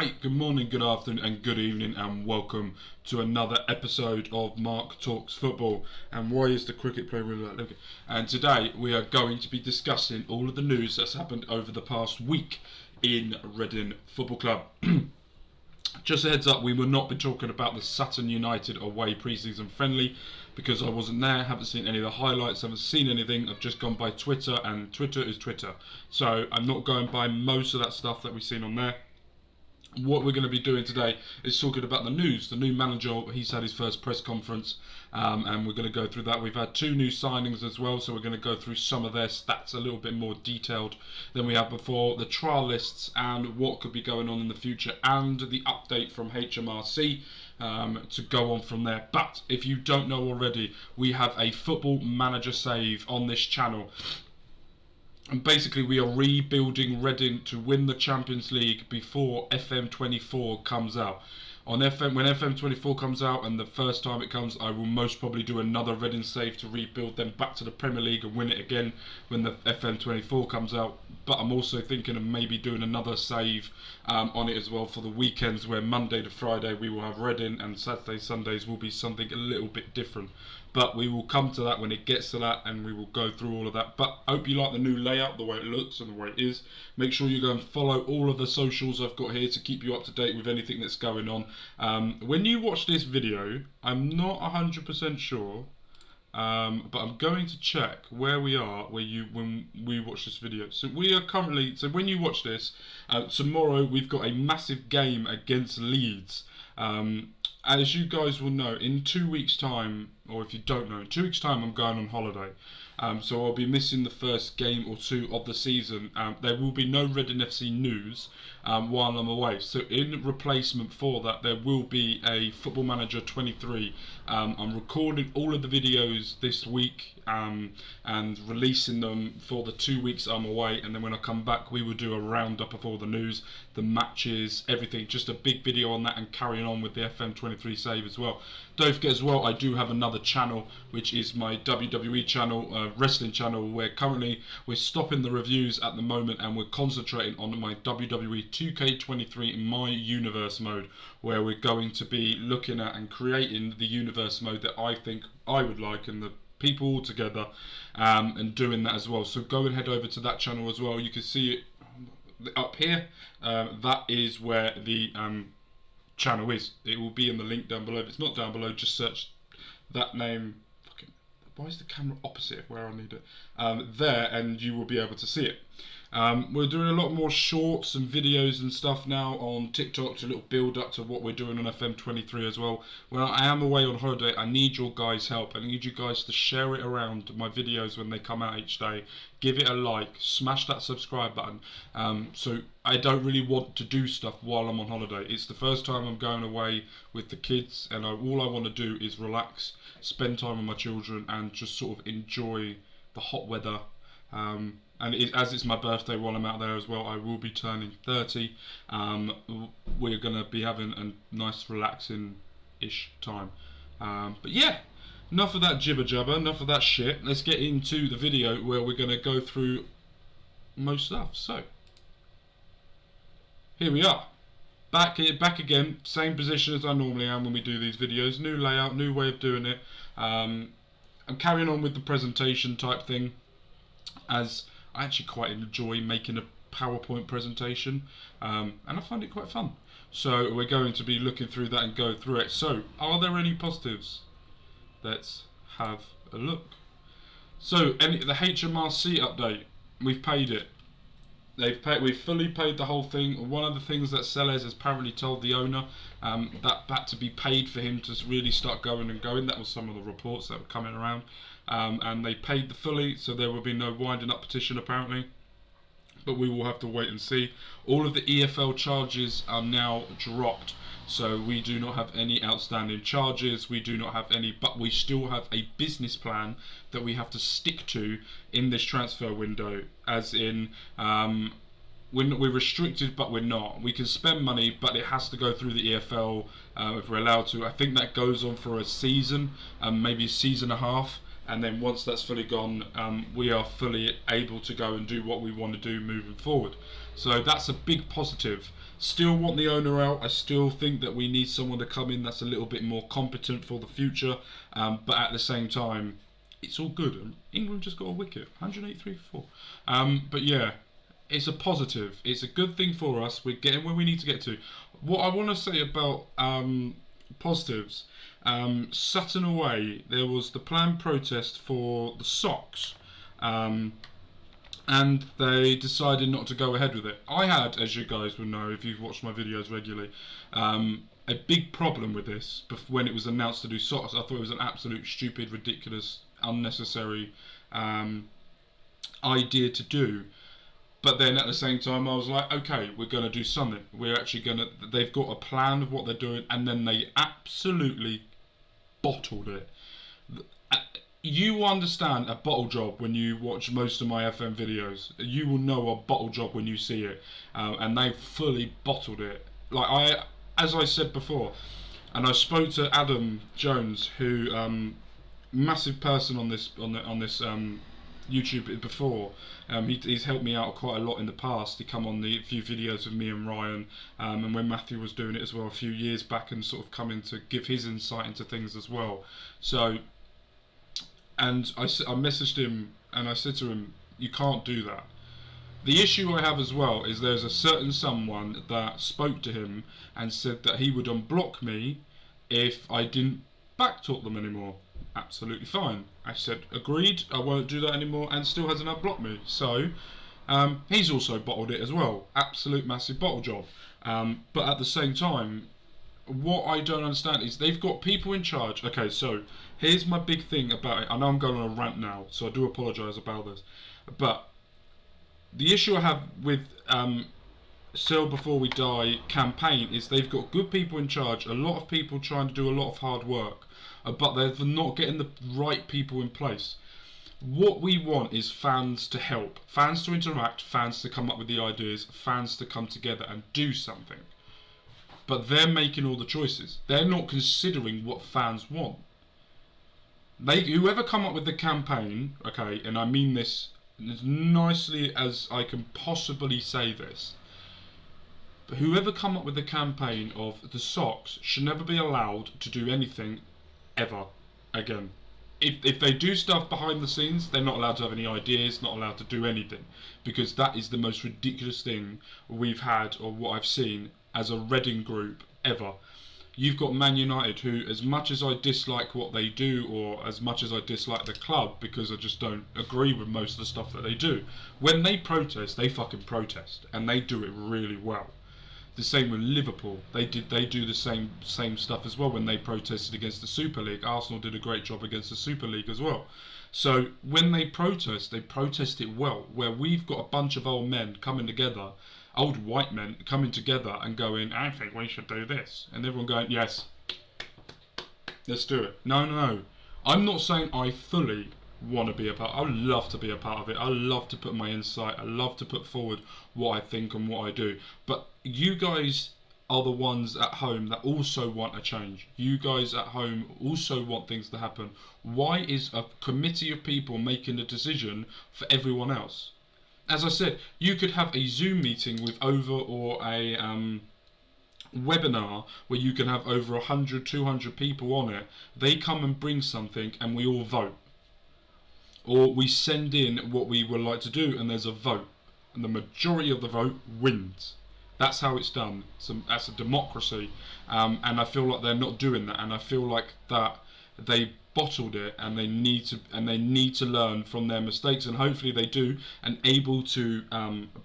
night, good morning, good afternoon, and good evening, and welcome to another episode of Mark Talks Football. And why is the cricket player really like looking? And today we are going to be discussing all of the news that's happened over the past week in Reading Football Club. Just a heads up, we will not be talking about the Sutton United away pre-season friendly because I wasn't there, haven't seen any of the highlights, haven't seen anything. I've just gone by Twitter, and Twitter is Twitter. So I'm not going by most of that stuff that we've seen on there. What we're going to be doing today is talking about the news. The new manager, he's had his first press conference, and we're going to go through that. We've had two new signings as well, so we're going to go through some of their stats a little bit more detailed than we have before, the trial lists and what could be going on in the future, and the update from HMRC to go on from there. But if you don't know already, we have a football manager save on this channel. And basically we are rebuilding Reading to win the Champions League before FM24 comes out. When FM24 comes out, and the first time it comes, I will most probably do another Reading save to rebuild them back to the Premier League and win it again when the FM24 comes out. But I'm also thinking of maybe doing another save on it as well for the weekends, where Monday to Friday we will have Reading and Saturday, Sundays will be something a little bit different. But we will come to that when it gets to that, and we will go through all of that. But I hope you like the new layout, the way it looks and the way it is. Make sure you go and follow all of the socials I've got here to keep you up to date with anything that's going on. When you watch this video, I'm not 100% sure, but I'm going to check where we are when we watch this video. So we are currently, so when you watch this, tomorrow we've got a massive game against Leeds. As you guys will know, in 2 weeks' time, or if you don't know, in 2 weeks' time I'm going on holiday. So I'll be missing the first game or two of the season. There will be no Reading FC news while I'm away. So in replacement for that, there will be a Football Manager 23. I'm recording all of the videos this week and releasing them for the 2 weeks I'm away. And then when I come back, we will do a roundup of all the news, the matches, everything. Just a big video on that, and carrying on with the FM23 save as well. Don't forget as well, I do have another channel, which is my WWE channel, wrestling channel, where currently we're stopping the reviews at the moment and we're concentrating on my WWE 2K23 in my universe mode, where we're going to be looking at and creating the universe mode that I think I would like, and the people all together, and doing that as well. So go and head over to that channel as well. You can see it up here. That is where the channel is. It will be in the link down below. If it's not down below, just search that name. Why is the camera opposite of where I need it? There, and you will be able to see it. We're doing a lot more shorts and videos and stuff now on TikTok, to a little build up to what we're doing on FM23 as well. When I am away on holiday, I need your guys' help. I need you guys to share it around my videos when they come out each day. Give it a like, smash that subscribe button. So I don't really want to do stuff while I'm on holiday. It's the first time I'm going away with the kids, and all I want to do is relax, spend time with my children, and just sort of enjoy the hot weather. And as it's my birthday while I'm out there as well, I will be turning 30. We're going to be having a nice relaxing-ish time. But yeah, enough of that jibber jabber, enough of that shit. Let's get into the video where we're going to go through most stuff. So, here we are. Back again, same position as I normally am when we do these videos. New layout, new way of doing it. I'm carrying on with the presentation type thing, as I actually quite enjoy making a PowerPoint presentation, and I find it quite fun. So we're going to be looking through that and go through it. So, are there any positives? Let's have a look. So, the HMRC update, we've paid it. We've fully paid the whole thing. One of the things that Selles has apparently told the owner, that to be paid for him to really start going. That was some of the reports that were coming around. And they paid the fully, so there will be no winding up petition apparently. But we will have to wait and see. All of the EFL charges are now dropped, so we do not have any outstanding charges. We do not have any, but we still have a business plan that we have to stick to in this transfer window. As in, we're restricted, but we're not. We can spend money, but it has to go through the EFL if we're allowed to. I think that goes on for a season, maybe a season and a half. And then once that's fully gone, we are fully able to go and do what we want to do moving forward. So that's a big positive. Still want the owner out. I still think that we need someone to come in that's a little bit more competent for the future. But at the same time, it's all good. England just got a wicket, 183 for 4. But yeah, it's a positive. It's a good thing for us. We're getting where we need to get to. What I want to say about positives, Sutton away, there was the planned protest for the socks. And they decided not to go ahead with it. I had, as you guys will know if you've watched my videos regularly, a big problem with this when it was announced to do socks. I thought it was an absolute stupid, ridiculous, unnecessary idea to do. But then at the same time I was like, okay, we're going to do something. We're actually going to... They've got a plan of what they're doing, and then they absolutely bottled it. You understand a bottle job when you watch most of my FM videos. You will know a bottle job when you see it, and they fully bottled it. As I said before, and I spoke to Adam Jones, who massive person on this YouTube before. He's helped me out quite a lot in the past. He come on a few videos with me and Ryan, and when Matthew was doing it as well a few years back, and sort of coming to give his insight into things as well. So. And I messaged him and I said to him, you can't do that. The issue I have as well is there's a certain someone that spoke to him and said that he would unblock me if I didn't backtalk them anymore. Absolutely fine. I said, agreed, I won't do that anymore, and still hasn't unblocked me. So, he's also bottled it as well. Absolute massive bottle job. But at the same time, what I don't understand is they've got people in charge. Okay, so here's my big thing about it. I know I'm going on a rant now, so I do apologise about this. But the issue I have with Sell Before We Die campaign is they've got good people in charge, a lot of people trying to do a lot of hard work, but they're not getting the right people in place. What we want is fans to help, fans to interact, fans to come up with the ideas, fans to come together and do something. But they're making all the choices. They're not considering what fans want. Whoever come up with the campaign, okay, and I mean this as nicely as I can possibly say this, but whoever come up with the campaign of the socks should never be allowed to do anything ever again. If they do stuff behind the scenes, they're not allowed to have any ideas, not allowed to do anything, because that is the most ridiculous thing we've had, or what I've seen as a Reading group ever. You've got Man United, who, as much as I dislike what they do, or as much as I dislike the club because I just don't agree with most of the stuff that they do, when they protest, they fucking protest, and they do it really well. The same with Liverpool. They do the same stuff as well when they protested against the Super League. Arsenal did a great job against the Super League as well. So when they protest it well, where we've got a bunch of old men coming together, old white men coming together and going, I think we should do this. And everyone going, yes, let's do it. No. I'm not saying I fully want to be a part. I would love to be a part of it. I love to put my insight. I love to put forward what I think and what I do. But you guys are the ones at home that also want a change. You guys at home also want things to happen. Why is a committee of people making a decision for everyone else? As I said, you could have a Zoom meeting with or a webinar where you can have over 100, 200 people on it. They come and bring something and we all vote. Or we send in what we would like to do and there's a vote. And the majority of the vote wins. That's how it's done. That's a democracy. And I feel like they're not doing that. And I feel like that they bottled it, and they need to learn from their mistakes, and hopefully they do, and able to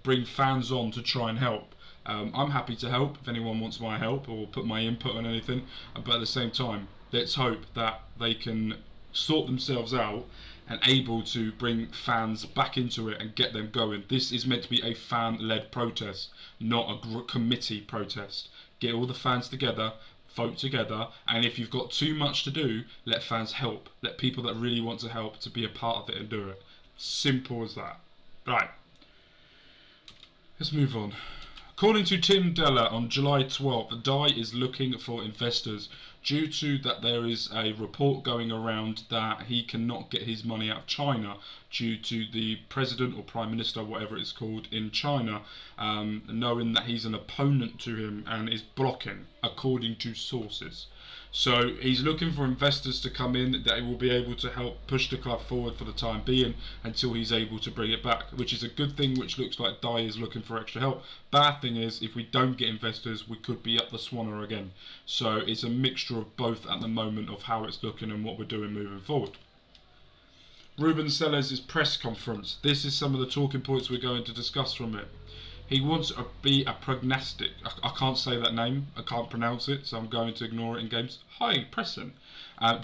bring fans on to try and help. I'm happy to help if anyone wants my help or put my input on anything, but at the same time, let's hope that they can sort themselves out and able to bring fans back into it and get them going. This is meant to be a fan-led protest, not a committee protest. Get all the fans together, vote together, and if you've got too much to do, let fans help. Let people that really want to help to be a part of it and do it. Simple as that. Right. Let's move on. According to Tim Della on July 12th, Dye is looking for investors. due to that there is a report going around that he cannot get his money out of China due to the president or prime minister, whatever it's called, in China, knowing that he's an opponent to him and is blocking, according to sources. So he's looking for investors to come in that will be able to help push the club forward for the time being until he's able to bring it back, which is a good thing, which looks like Dye is looking for extra help. Bad thing is, if we don't get investors, we could be up the Swanner again. So it's a mixture of both at the moment of how it's looking and what we're doing moving forward. Ruben Selles' press conference. This is some of the talking points we're going to discuss from it. He wants to be a prognostic. I can't say that name. I can't pronounce it, so I'm going to ignore it in games. High pressing.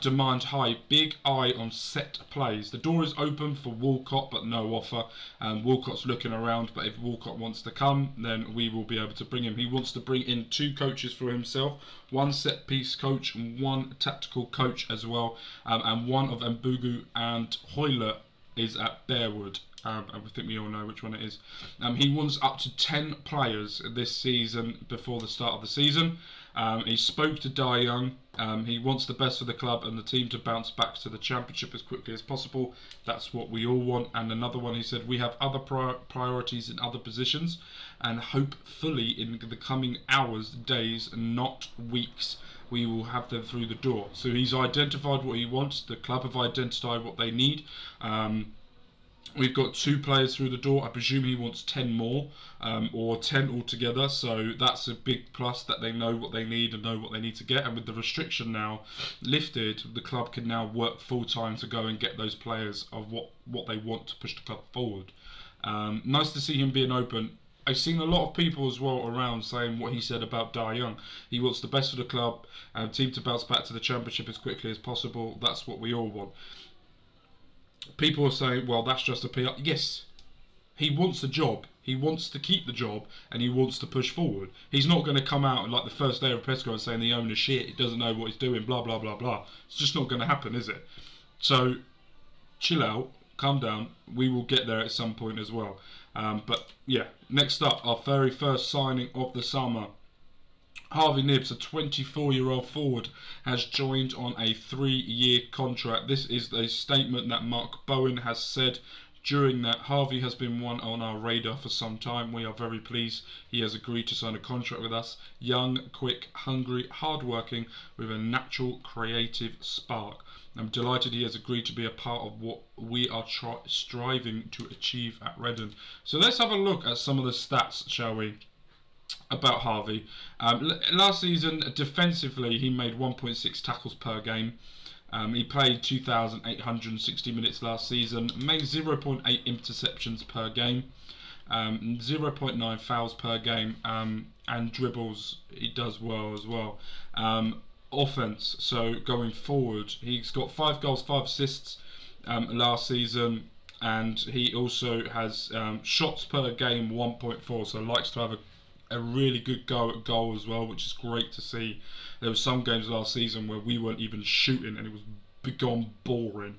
Demand high. Big eye on set plays. The door is open for Walcott, but no offer. Walcott's looking around, but if Walcott wants to come, then we will be able to bring him. He wants to bring in 2 coaches for himself. 1 set piece coach and 1 tactical coach as well. And one of Mbugu and Hoyler is at Bearwood. I think we all know which one it is. He wants up to 10 players this season before the start of the season. He spoke to Dai Young. He wants the best for the club and the team to bounce back to the championship as quickly as possible. That's what we all want. And another one, he said, we have other priorities in other positions and hopefully in the coming hours, days, and not weeks, we will have them through the door. So he's identified what he wants. The club have identified what they need. We've got 2 players through the door. I presume he wants 10 more, or 10 altogether. So that's a big plus, that they know what they need and know what they need to get. And with the restriction now lifted, the club can now work full time to go and get those players of what they want to push the club forward. Nice to see him being open. I've seen a lot of people as well around saying what he said about Dai Young. He wants the best for the club, team to bounce back to the championship as quickly as possible. That's what we all want. People are saying, well, that's just a PR. Yes, he wants the job. He wants to keep the job and he wants to push forward. He's not going to come out like the first day of a press conference saying the owner's shit, he doesn't know what he's doing, blah, blah, blah, blah. It's just not going to happen, is it? So, chill out, calm down. We will get there at some point as well. But, yeah, next up, our very first signing of the summer. Harvey Knibbs, a 24-year-old forward, has joined on a 3-year contract. This is a statement that Mark Bowen has said during that. Harvey has been one on our radar for some time. We are very pleased he has agreed to sign a contract with us. Young, quick, hungry, hard-working, with a natural creative spark. I'm delighted he has agreed to be a part of what we are striving to achieve at Redden. So let's have a look at some of the stats, shall we? About Harvey. Last season, defensively, he made 1.6 tackles per game. He played 2,860 minutes last season, made 0.8 interceptions per game, 0.9 fouls per game, and dribbles, he does well as well. Offense, so going forward, he's got 5 goals, 5 assists last season, and he also has shots per game 1.4, so likes to have a really good go at goal as well, which is great to see. There were some games last season where we weren't even shooting and it was beyond boring.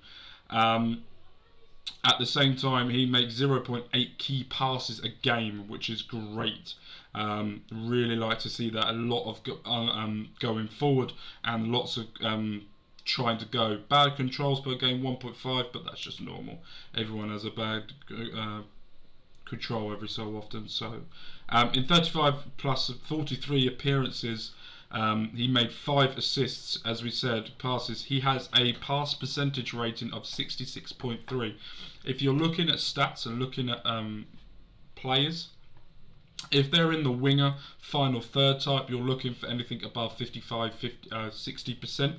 At the same time, he makes 0.8 key passes a game, which is great. Really like to see that. A lot of going forward and lots of trying to go. Bad controls per game 1.5, but that's just normal. Everyone has a bad control every so often. So in 35 plus 43 appearances, he made 5 assists, as we said, passes. He has a pass percentage rating of 66.3. If you're looking at stats and looking at players, if they're in the winger, final third type, you're looking for anything above 55, 60%,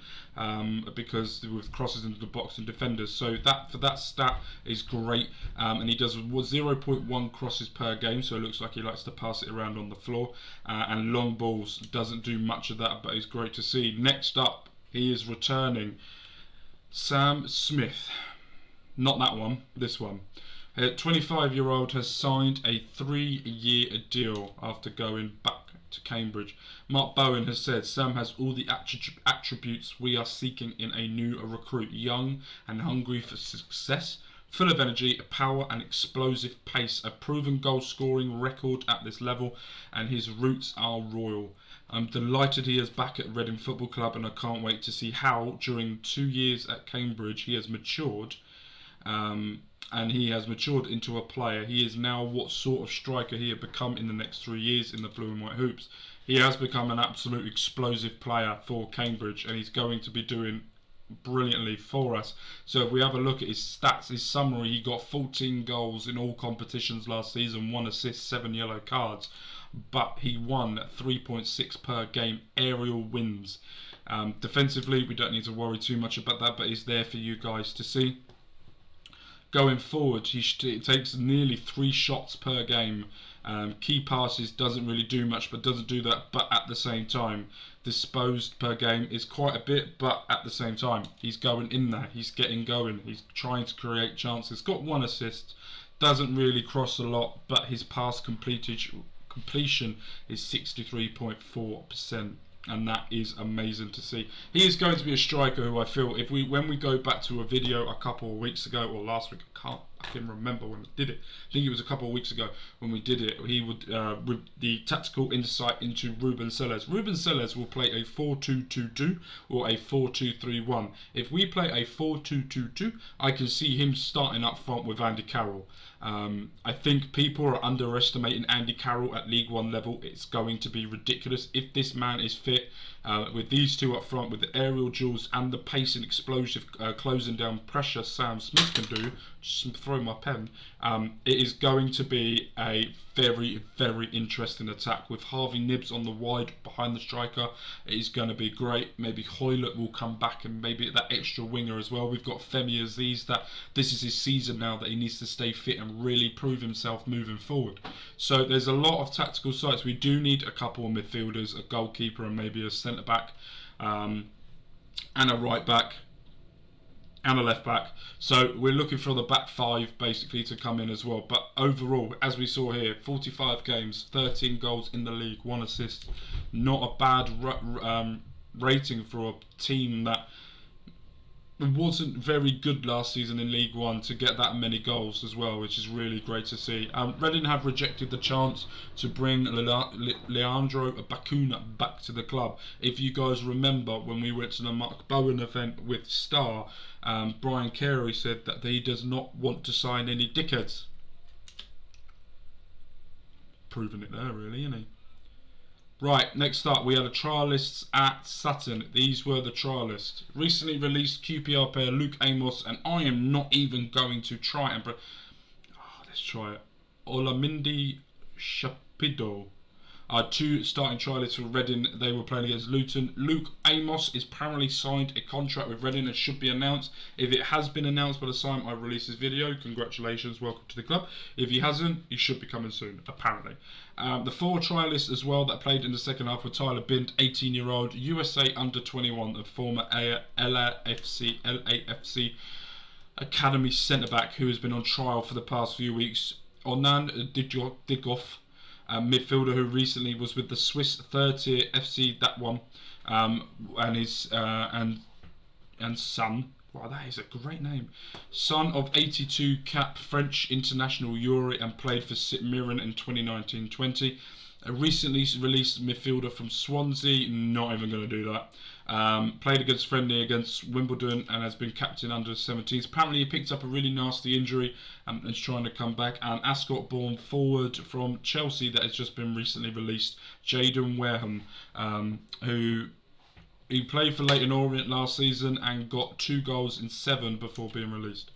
because with crosses into the box and defenders. So that for that stat is great, and he does 0.1 crosses per game. So it looks like he likes to pass it around on the floor, and long balls doesn't do much of that, but it's great to see. Next up, he is returning Sam Smith. Not that one, this one. A 25-year-old has signed a 3-year deal after going back to Cambridge. Mark Bowen has said Sam has all the attributes we are seeking in a new recruit. Young and hungry for success, full of energy, power and explosive pace, a proven goal-scoring record at this level, and his roots are royal. I'm delighted he is back at Reading Football Club, and I can't wait to see how, during 2 years at Cambridge, he has matured. And he has matured into a player. He is now what sort of striker he had become in the next 3 years in the blue and white hoops. He has become an absolute explosive player for Cambridge, and he's going to be doing brilliantly for us. So if we have a look at his stats, his summary, he got 14 goals in all competitions last season, 1 assist, 7 yellow cards, but he won 3.6 per game aerial wins. Defensively, we don't need to worry too much about that, but he's there for you guys to see. Going forward, it takes nearly 3 shots per game. Key passes doesn't really do much, but doesn't do that. But at the same time, disposed per game is quite a bit. But at the same time, he's going in there. He's getting going. He's trying to create chances. Got 1 assist. Doesn't really cross a lot, but his pass completion is 63.4%. And that is amazing to see. He is going to be a striker who I feel, when we go back to a video a couple of weeks ago, or last week, I can remember when we did it. I think it was a couple of weeks ago when we did it. He would the tactical insight into Ruben Selles. Ruben Selles will play a 4-2-2-2 or a 4-2-3-1. If we play a 4-2-2-2, I can see him starting up front with Andy Carroll. I think people are underestimating Andy Carroll at League One level. It's going to be ridiculous if this man is fit. With these two up front, with the aerial duels and the pace and explosive closing down pressure Sam Smith can do, just throw my pen, it is going to be a very, very interesting attack with Harvey Knibbs on the wide behind the striker. It is going to be great. Maybe Hoylett will come back and maybe that extra winger as well. We've got Femi Aziz, that this is his season now that he needs to stay fit and really prove himself moving forward. So there's a lot of tactical sites. We do need a couple of midfielders, a goalkeeper and maybe a centre back, and a right back and a left back. So we're looking for the back 5 basically to come in as well. But overall, as we saw here, 45 games, 13 goals in the league, 1 assist. Not a bad rating for a team that wasn't very good last season in League One to get that many goals as well, which is really great to see. Reading have rejected the chance to bring Leandro Bacuna back to the club. If you guys remember when we went to the Mark Bowen event with Star, Brian Carey said that he does not want to sign any dickheads. Proving it there really, isn't he? Right, next up, we had the trialists at Sutton. These were the trialists. Recently released QPR player Luke Amos, and I am not even going to try and... let's try it. Olamide Shapido. 2 starting trialists for Reading. They were playing against Luton. Luke Amos is apparently signed a contract with Reading and should be announced. If it has been announced by the time I release this video, congratulations, welcome to the club. If he hasn't, he should be coming soon, apparently. The 4 trialists as well that played in the second half were Tyler Bint, 18-year-old, USA under-21, and former LAFC Academy centre-back who has been on trial for the past few weeks. Onan Digoff, midfielder who recently was with the Swiss third-tier FC, that one, and his and son. Wow, that is a great name. Son of 82 cap French international Yuri and played for St Mirren in 2019-20. A recently released midfielder from Swansea, not even going to do that. Played against friendly against Wimbledon and has been captain under 17s. Apparently he picked up a really nasty injury and is trying to come back. And Ascot-born forward from Chelsea that has just been recently released, Jaden Wareham, who he played for Leyton Orient last season and got 2 goals in 7 before being released.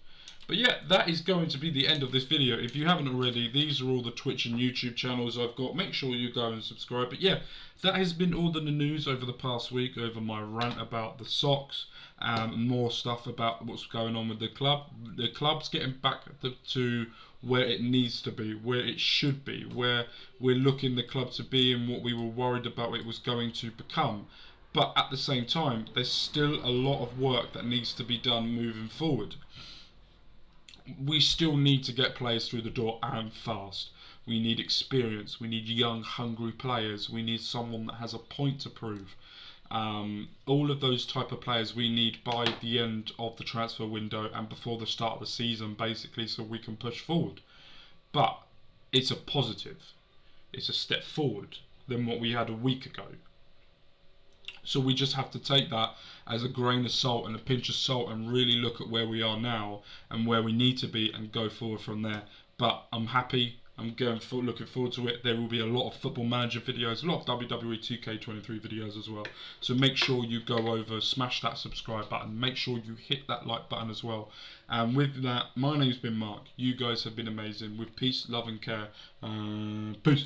But yeah, that is going to be the end of this video. If you haven't already, these are all the Twitch and YouTube channels I've got. Make sure you go and subscribe. But yeah, that has been all the news over the past week, over my rant about the socks, more stuff about what's going on with the club. The club's getting back to where it needs to be, where it should be, where we're looking the club to be and what we were worried about it was going to become. But at the same time, there's still a lot of work that needs to be done moving forward. We still need to get players through the door and fast. We need experience. We need young, hungry players. We need someone that has a point to prove. All of those type of players we need by the end of the transfer window and before the start of the season, basically, so we can push forward. But it's a positive. It's a step forward than what we had a week ago. So we just have to take that as a grain of salt and a pinch of salt and really look at where we are now and where we need to be and go forward from there. But I'm happy. I'm looking forward to it. There will be a lot of Football Manager videos, a lot of WWE 2K23 videos as well. So make sure you go over, smash that subscribe button. Make sure you hit that like button as well. And with that, my name's been Mark. You guys have been amazing. With peace, love and care. Peace.